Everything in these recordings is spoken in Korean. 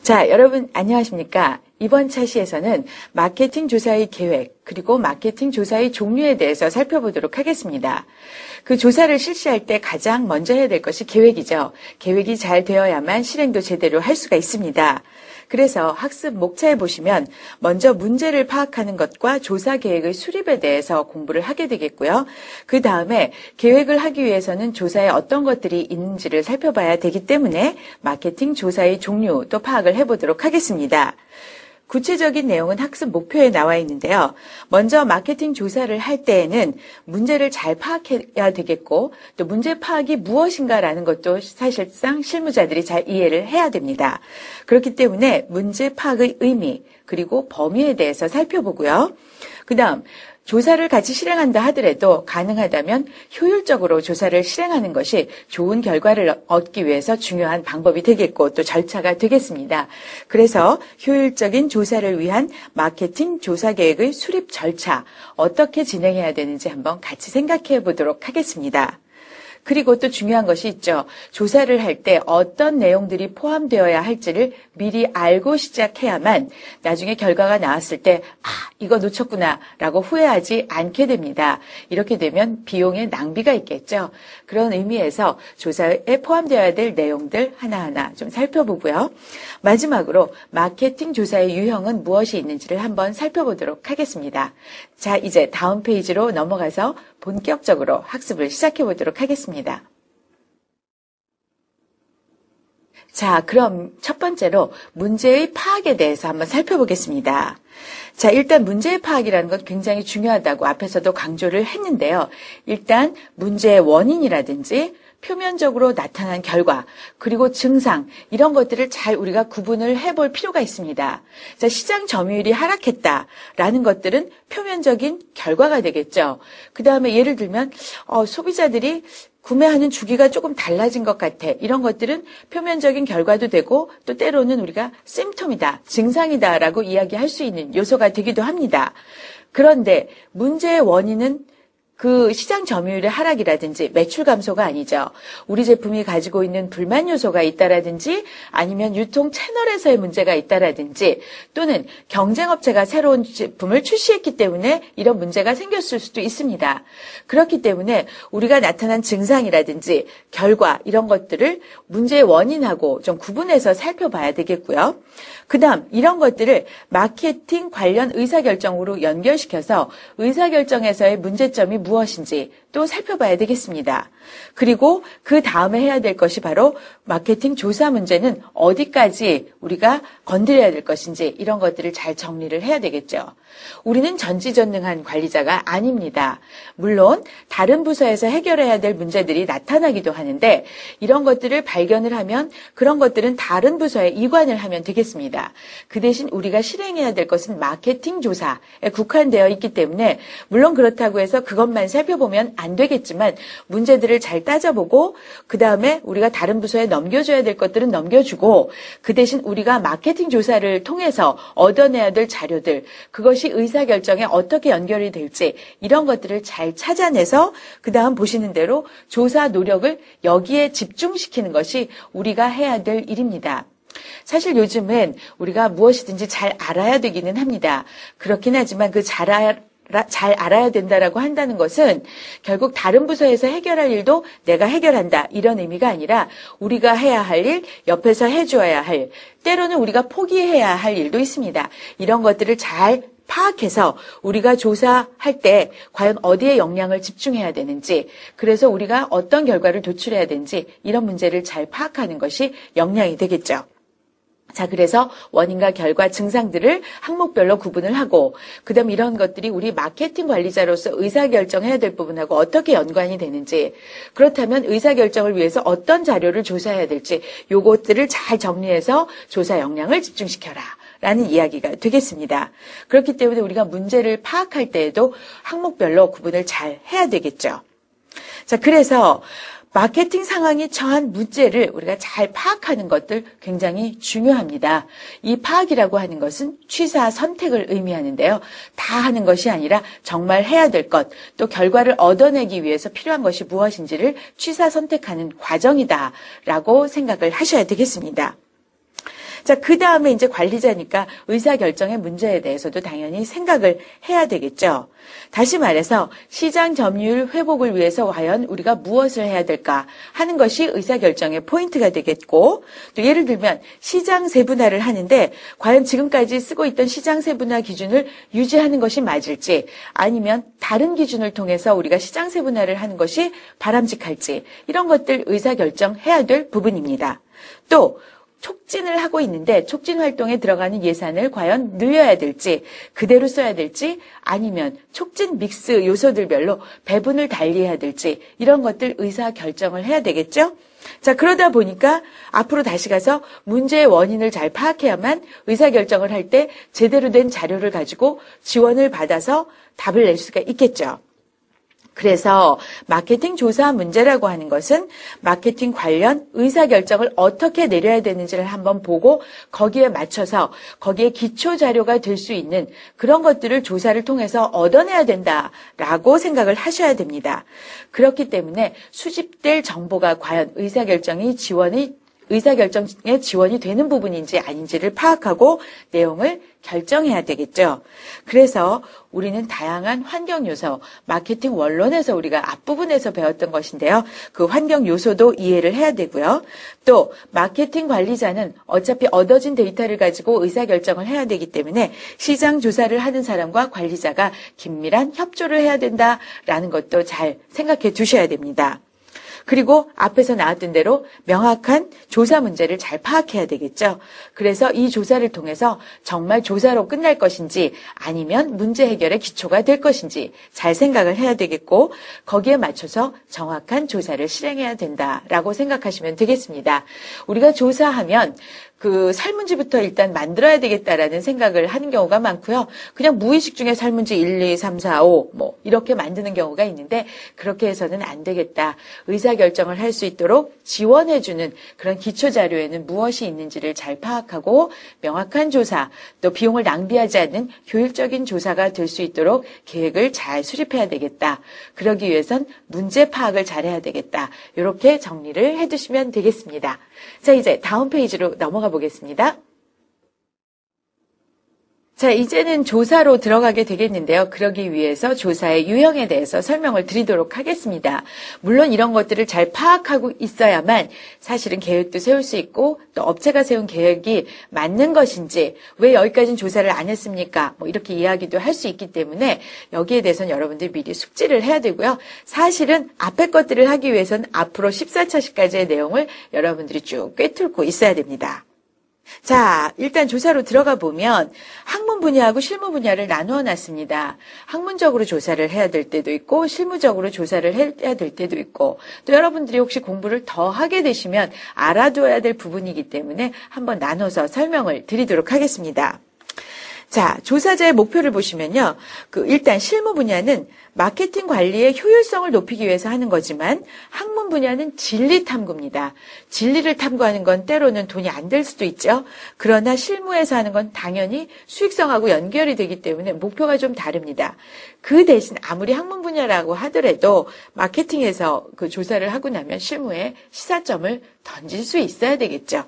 자, 여러분 안녕하십니까? 이번 차시에서는 마케팅 조사의 계획, 그리고 마케팅 조사의 종류에 대해서 살펴보도록 하겠습니다. 그 조사를 실시할 때 가장 먼저 해야 될 것이 계획이죠. 계획이 잘 되어야만 실행도 제대로 할 수가 있습니다. 그래서 학습 목차에 보시면 먼저 문제를 파악하는 것과 조사 계획의 수립에 대해서 공부를 하게 되겠고요. 그 다음에 계획을 하기 위해서는 조사에 어떤 것들이 있는지를 살펴봐야 되기 때문에 마케팅 조사의 종류도 파악을 해보도록 하겠습니다. 구체적인 내용은 학습 목표에 나와 있는데요. 먼저 마케팅 조사를 할 때에는 문제를 잘 파악해야 되겠고 또 문제 파악이 무엇인가라는 것도 사실상 실무자들이 잘 이해를 해야 됩니다. 그렇기 때문에 문제 파악의 의미 그리고 범위에 대해서 살펴보고요. 그 다음 조사를 같이 실행한다 하더라도 가능하다면 효율적으로 조사를 실행하는 것이 좋은 결과를 얻기 위해서 중요한 방법이 되겠고 또 절차가 되겠습니다. 그래서 효율적인 조사를 위한 마케팅 조사 계획의 수립 절차 어떻게 진행해야 되는지 한번 같이 생각해 보도록 하겠습니다. 그리고 또 중요한 것이 있죠. 조사를 할 때 어떤 내용들이 포함되어야 할지를 미리 알고 시작해야만 나중에 결과가 나왔을 때 이거 놓쳤구나 라고 후회하지 않게 됩니다. 이렇게 되면 비용의 낭비가 있겠죠. 그런 의미에서 조사에 포함되어야 될 내용들 하나하나 좀 살펴보고요. 마지막으로 마케팅 조사의 유형은 무엇이 있는지를 한번 살펴보도록 하겠습니다. 자, 이제 다음 페이지로 넘어가서 본격적으로 학습을 시작해 보도록 하겠습니다. 자, 그럼 첫 번째로 문제의 파악에 대해서 한번 살펴보겠습니다. 자, 일단 문제의 파악이라는 건 굉장히 중요하다고 앞에서도 강조를 했는데요. 일단 문제의 원인이라든지 표면적으로 나타난 결과, 그리고 증상, 이런 것들을 잘 우리가 구분을 해볼 필요가 있습니다. 자, 시장 점유율이 하락했다라는 것들은 표면적인 결과가 되겠죠. 그 다음에 예를 들면, 소비자들이 구매하는 주기가 조금 달라진 것 같아. 이런 것들은 표면적인 결과도 되고 또 때로는 우리가 심텀이다, 증상이다라고 이야기할 수 있는 요소가 되기도 합니다. 그런데 문제의 원인은 그 시장 점유율의 하락이라든지 매출 감소가 아니죠. 우리 제품이 가지고 있는 불만 요소가 있다라든지 아니면 유통 채널에서의 문제가 있다라든지 또는 경쟁업체가 새로운 제품을 출시했기 때문에 이런 문제가 생겼을 수도 있습니다. 그렇기 때문에 우리가 나타난 증상이라든지 결과 이런 것들을 문제의 원인하고 좀 구분해서 살펴봐야 되겠고요. 그 다음 이런 것들을 마케팅 관련 의사결정으로 연결시켜서 의사결정에서의 문제점이 무엇인지 또 살펴봐야 되겠습니다. 그리고 그 다음에 해야 될 것이 바로 마케팅 조사 문제는 어디까지 우리가 건드려야 될 것인지 이런 것들을 잘 정리를 해야 되겠죠. 우리는 전지전능한 관리자가 아닙니다. 물론 다른 부서에서 해결해야 될 문제들이 나타나기도 하는데 이런 것들을 발견을 하면 그런 것들은 다른 부서에 이관을 하면 되겠습니다. 그 대신 우리가 실행해야 될 것은 마케팅 조사에 국한되어 있기 때문에 물론 그렇다고 해서 그것만 살펴보면 안 되겠지만 문제들을 잘 따져보고 그 다음에 우리가 다른 부서에 넘겨줘야 될 것들은 넘겨주고 그 대신 우리가 마케팅 조사를 통해서 얻어내야 될 자료들 그것이 의사결정에 어떻게 연결이 될지 이런 것들을 잘 찾아내서 그 다음 보시는 대로 조사 노력을 여기에 집중시키는 것이 우리가 해야 될 일입니다. 사실 요즘은 우리가 무엇이든지 잘 알아야 되기는 합니다. 그렇긴 하지만 그 잘 알아야 된다라고 한다는 것은 결국 다른 부서에서 해결할 일도 내가 해결한다 이런 의미가 아니라 우리가 해야 할 일, 옆에서 해줘야 할, 때로는 우리가 포기해야 할 일도 있습니다. 이런 것들을 잘 파악해서 우리가 조사할 때 과연 어디에 역량을 집중해야 되는지 그래서 우리가 어떤 결과를 도출해야 되는지 이런 문제를 잘 파악하는 것이 역량이 되겠죠. 자, 그래서 원인과 결과 증상들을 항목별로 구분을 하고 그다음 이런 것들이 우리 마케팅 관리자로서 의사결정해야 될 부분하고 어떻게 연관이 되는지 그렇다면 의사결정을 위해서 어떤 자료를 조사해야 될지 요것들을 잘 정리해서 조사 역량을 집중시켜라. 라는 이야기가 되겠습니다. 그렇기 때문에 우리가 문제를 파악할 때에도 항목별로 구분을 잘 해야 되겠죠. 자, 그래서 마케팅 상황이 처한 문제를 우리가 잘 파악하는 것들 굉장히 중요합니다. 이 파악이라고 하는 것은 취사 선택을 의미하는데요. 다 하는 것이 아니라 정말 해야 될 것, 또 결과를 얻어내기 위해서 필요한 것이 무엇인지를 취사 선택하는 과정이다라고 생각을 하셔야 되겠습니다. 자, 그 다음에 이제 관리자니까 의사결정의 문제에 대해서도 당연히 생각을 해야 되겠죠. 다시 말해서 시장 점유율 회복을 위해서 과연 우리가 무엇을 해야 될까 하는 것이 의사결정의 포인트가 되겠고, 또 예를 들면 시장 세분화를 하는데 과연 지금까지 쓰고 있던 시장 세분화 기준을 유지하는 것이 맞을지, 아니면 다른 기준을 통해서 우리가 시장 세분화를 하는 것이 바람직할지, 이런 것들 의사결정해야 될 부분입니다. 또 촉진을 하고 있는데 촉진 활동에 들어가는 예산을 과연 늘려야 될지, 그대로 써야 될지, 아니면 촉진 믹스 요소들별로 배분을 달리해야 될지, 이런 것들 의사결정을 해야 되겠죠? 자, 그러다 보니까 앞으로 다시 가서 문제의 원인을 잘 파악해야만 의사결정을 할 때 제대로 된 자료를 가지고 지원을 받아서 답을 낼 수가 있겠죠. 그래서 마케팅 조사 문제라고 하는 것은 마케팅 관련 의사결정을 어떻게 내려야 되는지를 한번 보고 거기에 맞춰서 거기에 기초 자료가 될 수 있는 그런 것들을 조사를 통해서 얻어내야 된다라고 생각을 하셔야 됩니다. 그렇기 때문에 수집될 정보가 과연 의사결정에 지원이 되는 부분인지 아닌지를 파악하고 내용을 결정해야 되겠죠. 그래서 우리는 다양한 환경 요소, 마케팅 원론에서 우리가 앞부분에서 배웠던 것인데요. 그 환경 요소도 이해를 해야 되고요. 또 마케팅 관리자는 어차피 얻어진 데이터를 가지고 의사결정을 해야 되기 때문에 시장 조사를 하는 사람과 관리자가 긴밀한 협조를 해야 된다라는 것도 잘 생각해 두셔야 됩니다. 그리고 앞에서 나왔던 대로 명확한 조사 문제를 잘 파악해야 되겠죠. 그래서 이 조사를 통해서 정말 조사로 끝날 것인지 아니면 문제 해결의 기초가 될 것인지 잘 생각을 해야 되겠고, 거기에 맞춰서 정확한 조사를 실행해야 된다라고 생각하시면 되겠습니다. 우리가 조사하면 그 설문지부터 일단 만들어야 되겠다라는 생각을 하는 경우가 많고요. 그냥 무의식 중에 설문지 1, 2, 3, 4, 5 뭐 이렇게 만드는 경우가 있는데, 그렇게 해서는 안 되겠다. 의사결정을 할 수 있도록 지원해주는 그런 기초자료에는 무엇이 있는지를 잘 파악하고 명확한 조사, 또 비용을 낭비하지 않는 효율적인 조사가 될 수 있도록 계획을 잘 수립해야 되겠다. 그러기 위해선 문제 파악을 잘해야 되겠다. 이렇게 정리를 해두시면 되겠습니다. 자, 이제 다음 페이지로 넘어가 보겠습니다. 자, 이제는 조사로 들어가게 되겠는데요. 그러기 위해서 조사의 유형에 대해서 설명을 드리도록 하겠습니다. 물론 이런 것들을 잘 파악하고 있어야만 사실은 계획도 세울 수 있고, 또 업체가 세운 계획이 맞는 것인지, 왜 여기까지는 조사를 안 했습니까? 뭐 이렇게 이야기도 할 수 있기 때문에 여기에 대해서는 여러분들이 미리 숙지를 해야 되고요. 사실은 앞에 것들을 하기 위해서는 앞으로 14차시까지의 내용을 여러분들이 쭉 꿰뚫고 있어야 됩니다. 자, 일단 조사로 들어가 보면 학문 분야하고 실무 분야를 나누어 놨습니다. 학문적으로 조사를 해야 될 때도 있고 실무적으로 조사를 해야 될 때도 있고, 또 여러분들이 혹시 공부를 더 하게 되시면 알아둬야 될 부분이기 때문에 한번 나눠서 설명을 드리도록 하겠습니다. 자, 조사자의 목표를 보시면요. 일단 실무 분야는 마케팅 관리의 효율성을 높이기 위해서 하는 거지만, 학문 분야는 진리 탐구입니다. 진리를 탐구하는 건 때로는 돈이 안 될 수도 있죠. 그러나 실무에서 하는 건 당연히 수익성하고 연결이 되기 때문에 목표가 좀 다릅니다. 그 대신 아무리 학문 분야라고 하더라도 마케팅에서 그 조사를 하고 나면 실무에 시사점을 던질 수 있어야 되겠죠.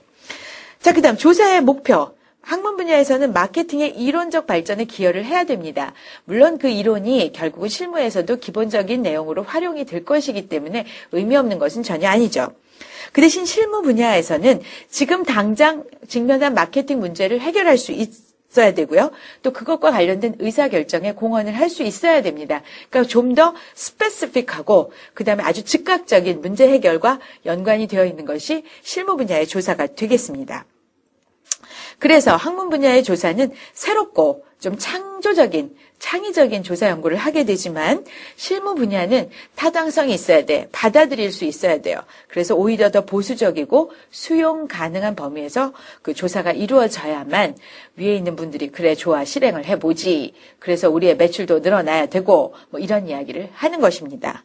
자, 그다음 조사의 목표. 학문 분야에서는 마케팅의 이론적 발전에 기여를 해야 됩니다. 물론 그 이론이 결국은 실무에서도 기본적인 내용으로 활용이 될 것이기 때문에 의미 없는 것은 전혀 아니죠. 그 대신 실무 분야에서는 지금 당장 직면한 마케팅 문제를 해결할 수 있어야 되고요. 또 그것과 관련된 의사결정에 공헌을 할 수 있어야 됩니다. 그러니까 좀 더 스페시픽하고 그다음에 아주 즉각적인 문제 해결과 연관이 되어 있는 것이 실무 분야의 조사가 되겠습니다. 그래서 학문 분야의 조사는 새롭고 좀 창의적인 조사 연구를 하게 되지만, 실무 분야는 타당성이 있어야 돼. 받아들일 수 있어야 돼요. 그래서 오히려 더 보수적이고 수용 가능한 범위에서 그 조사가 이루어져야만 위에 있는 분들이 그래 좋아 실행을 해보지. 그래서 우리의 매출도 늘어나야 되고 뭐 이런 이야기를 하는 것입니다.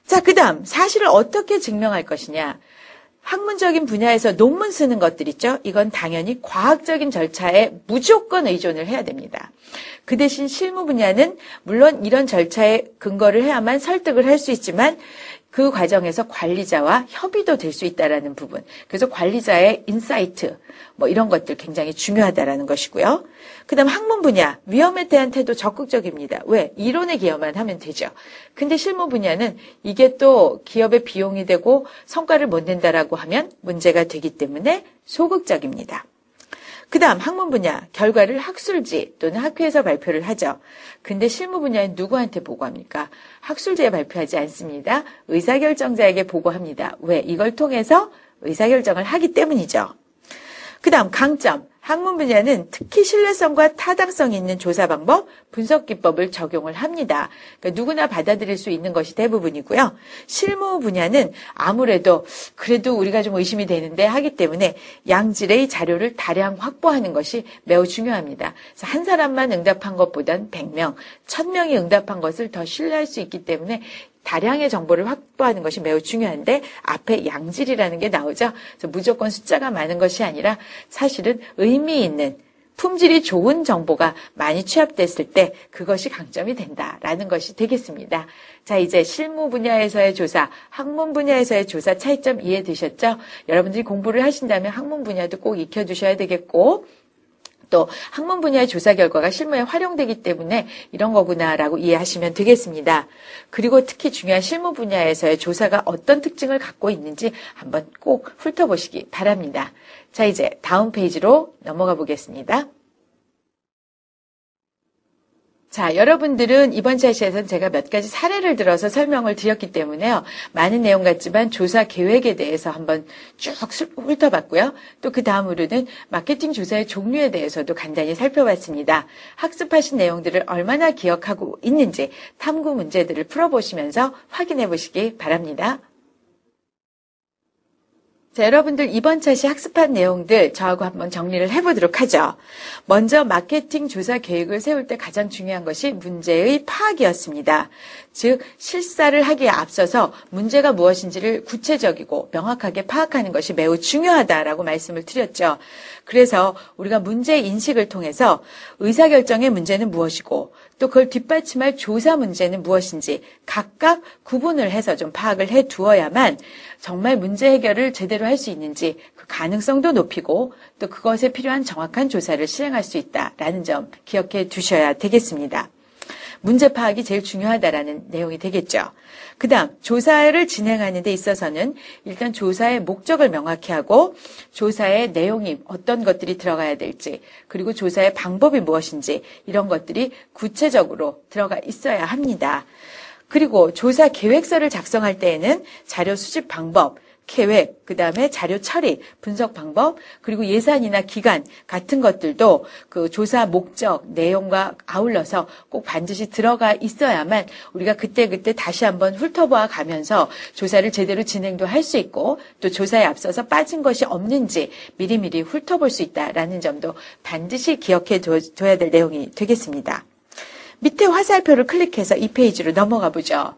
자, 그다음 사실을 어떻게 증명할 것이냐. 학문적인 분야에서 논문 쓰는 것들 있죠? 이건 당연히 과학적인 절차에 무조건 의존을 해야 됩니다. 그 대신 실무 분야는 물론 이런 절차에 근거를 해야만 설득을 할 수 있지만, 그 과정에서 관리자와 협의도 될 수 있다라는 부분. 그래서 관리자의 인사이트, 뭐 이런 것들 굉장히 중요하다라는 것이고요. 그다음 학문 분야, 위험에 대한 태도 적극적입니다. 왜? 이론에 기여만 하면 되죠. 근데 실무 분야는 이게 또 기업의 비용이 되고 성과를 못 낸다라고 하면 문제가 되기 때문에 소극적입니다. 그 다음 학문 분야, 결과를 학술지 또는 학회에서 발표를 하죠. 근데 실무 분야는 누구한테 보고합니까? 학술지에 발표하지 않습니다. 의사결정자에게 보고합니다. 왜? 이걸 통해서 의사결정을 하기 때문이죠. 그 다음 강점, 학문 분야는 특히 신뢰성과 타당성이 있는 조사 방법, 분석 기법을 적용을 합니다. 그러니까 누구나 받아들일 수 있는 것이 대부분이고요. 실무 분야는 아무래도 그래도 우리가 좀 의심이 되는데 하기 때문에 양질의 자료를 다량 확보하는 것이 매우 중요합니다. 그래서 한 사람만 응답한 것보단 100명, 1000명이 응답한 것을 더 신뢰할 수 있기 때문에 다량의 정보를 확보하는 것이 매우 중요한데 앞에 양질이라는 게 나오죠. 그래서 무조건 숫자가 많은 것이 아니라 사실은 의미 있는 품질이 좋은 정보가 많이 취합됐을 때 그것이 강점이 된다라는 것이 되겠습니다. 자, 이제 실무 분야에서의 조사, 학문 분야에서의 조사 차이점 이해되셨죠? 여러분들이 공부를 하신다면 학문 분야도 꼭 익혀두셔야 되겠고 또 학문 분야의 조사 결과가 실무에 활용되기 때문에 이런 거구나라고 이해하시면 되겠습니다. 그리고 특히 중요한 실무 분야에서의 조사가 어떤 특징을 갖고 있는지 한번 꼭 훑어보시기 바랍니다. 자, 이제 다음 페이지로 넘어가 보겠습니다. 자, 여러분들은 이번 차시에서는 제가 몇 가지 사례를 들어서 설명을 드렸기 때문에요. 많은 내용 같지만 조사 계획에 대해서 한번 쭉 훑어봤고요. 또 그 다음으로는 마케팅 조사의 종류에 대해서도 간단히 살펴봤습니다. 학습하신 내용들을 얼마나 기억하고 있는지 탐구 문제들을 풀어보시면서 확인해 보시기 바랍니다. 자, 여러분들 이번 차시 학습한 내용들 저하고 한번 정리를 해보도록 하죠. 먼저 마케팅 조사 계획을 세울 때 가장 중요한 것이 문제의 파악이었습니다. 즉 실사를 하기에 앞서서 문제가 무엇인지를 구체적이고 명확하게 파악하는 것이 매우 중요하다라고 말씀을 드렸죠. 그래서 우리가 문제 인식을 통해서 의사결정의 문제는 무엇이고 또 그걸 뒷받침할 조사 문제는 무엇인지 각각 구분을 해서 좀 파악을 해 두어야만 정말 문제 해결을 제대로 할 수 있는지 그 가능성도 높이고 또 그것에 필요한 정확한 조사를 실행할 수 있다라는 점 기억해 두셔야 되겠습니다. 문제 파악이 제일 중요하다라는 내용이 되겠죠. 그 다음 조사를 진행하는 데 있어서는 일단 조사의 목적을 명확히 하고 조사의 내용이 어떤 것들이 들어가야 될지 그리고 조사의 방법이 무엇인지 이런 것들이 구체적으로 들어가 있어야 합니다. 그리고 조사 계획서를 작성할 때에는 자료 수집 방법, 계획, 그 다음에 자료 처리, 분석 방법, 그리고 예산이나 기간 같은 것들도 그 조사 목적, 내용과 아울러서 꼭 반드시 들어가 있어야만 우리가 그때그때 다시 한번 훑어보아 가면서 조사를 제대로 진행도 할 수 있고 또 조사에 앞서서 빠진 것이 없는지 미리미리 훑어볼 수 있다라는 점도 반드시 기억해 둬야 될 내용이 되겠습니다. 밑에 화살표를 클릭해서 이 페이지로 넘어가 보죠.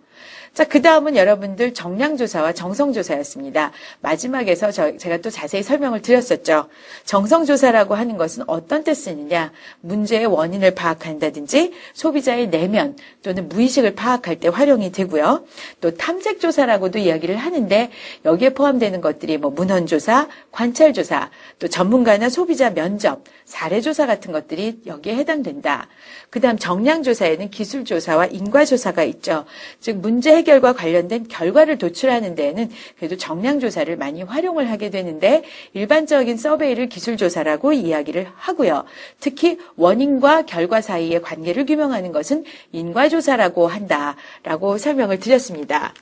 자, 그 다음은 여러분들 정량조사와 정성조사였습니다. 마지막에서 제가 또 자세히 설명을 드렸었죠. 정성조사라고 하는 것은 어떤 때 쓰느냐, 문제의 원인을 파악한다든지 소비자의 내면 또는 무의식을 파악할 때 활용이 되고요. 또 탐색조사라고도 이야기를 하는데 여기에 포함되는 것들이 뭐 문헌조사, 관찰조사, 또 전문가나 소비자 면접, 사례조사 같은 것들이 여기에 해당된다. 그 다음 정량조사에는 기술조사와 인과조사가 있죠. 즉 문제 해결과 관련된 결과를 도출하는 데에는 그래도 정량조사를 많이 활용을 하게 되는데 일반적인 서베이를 기술조사라고 이야기를 하고요. 특히 원인과 결과 사이의 관계를 규명하는 것은 인과조사라고 한다라고 설명을 드렸습니다.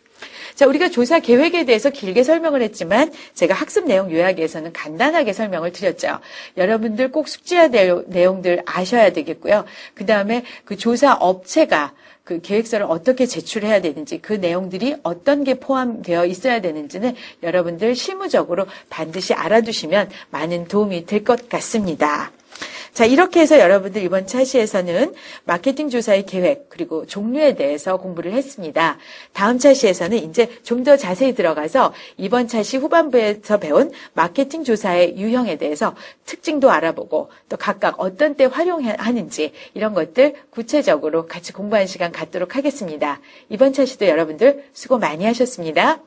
자, 우리가 조사 계획에 대해서 길게 설명을 했지만 제가 학습 내용 요약에서는 간단하게 설명을 드렸죠. 여러분들 꼭 숙지해야 될 내용들 아셔야 되겠고요. 그 다음에 그 조사 업체가 그 계획서를 어떻게 제출해야 되는지 그 내용들이 어떤 게 포함되어 있어야 되는지는 여러분들 실무적으로 반드시 알아두시면 많은 도움이 될 것 같습니다. 자, 이렇게 해서 여러분들 이번 차시에서는 마케팅 조사의 계획 그리고 종류에 대해서 공부를 했습니다. 다음 차시에서는 이제 좀 더 자세히 들어가서 이번 차시 후반부에서 배운 마케팅 조사의 유형에 대해서 특징도 알아보고 또 각각 어떤 때 활용하는지 이런 것들 구체적으로 같이 공부하는 시간 갖도록 하겠습니다. 이번 차시도 여러분들 수고 많이 하셨습니다.